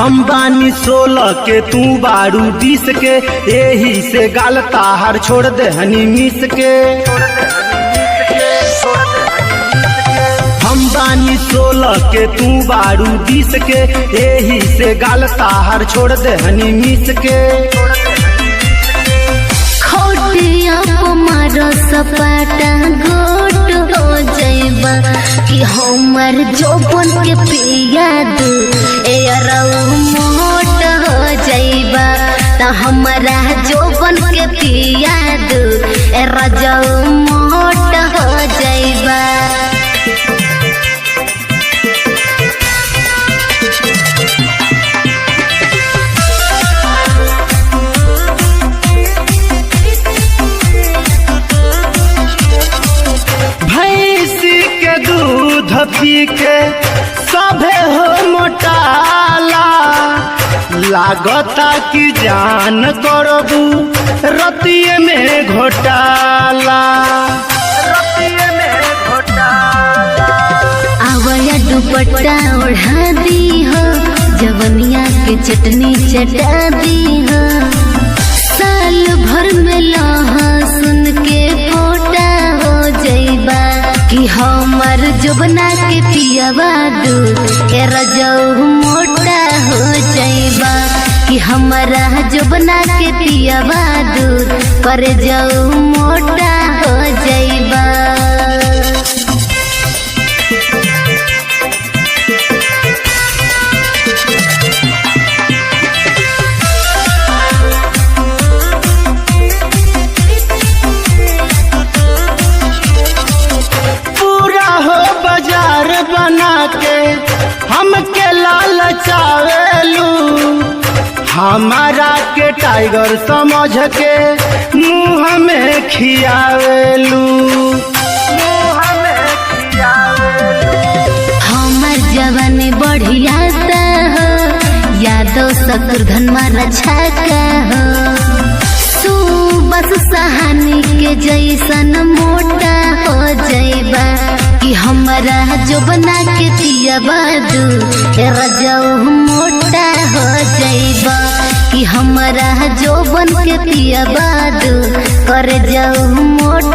हम बानी 16 के तू बारू 20 के, यही से गाल ताहर छोड़ दे हनी मिस के। हम बानी 16 के तू बारू 20 के, यही से गाल ताहर छोड़ दे हनी मिस के। खोटिया को मारो सपाटा गोट हो जाइबा कि हमर जोबन के पिया दू मोट हो जाइबा त हमारा जोबन के पिया दू रजऊ मोट हो जाइबा। दूध पी के सभे हो मोटाला, लागता कि जान करबू रतिये में घोटाला। आवया दुपट्टा ओढ़ा दी हो, जवनिया के चटनी चटा दी हो, साल भर में लहसुन के पोटा हो जाइबा कि हमर जुबना के पियावा दू रजऊ मोटा हो जाइबा कि हमारा जुबना के पियावा दू कर जाऊ मोटा हो जाइबा। हमके लालचावेलू, हमारा के टाइगर समझ के मुँह में खियावेलू। हमर जवानी बढ़िया हो, यादव शत्रुघ्न मारा छाका हो, सुबस सहानी के जैसन मोटा हो जाइबा कि हमारा जोबना के पियावा दू रजऊ मोटा हो जाइबा कि हमारा जोबन के पियावा दू कर जाऊ मोटा।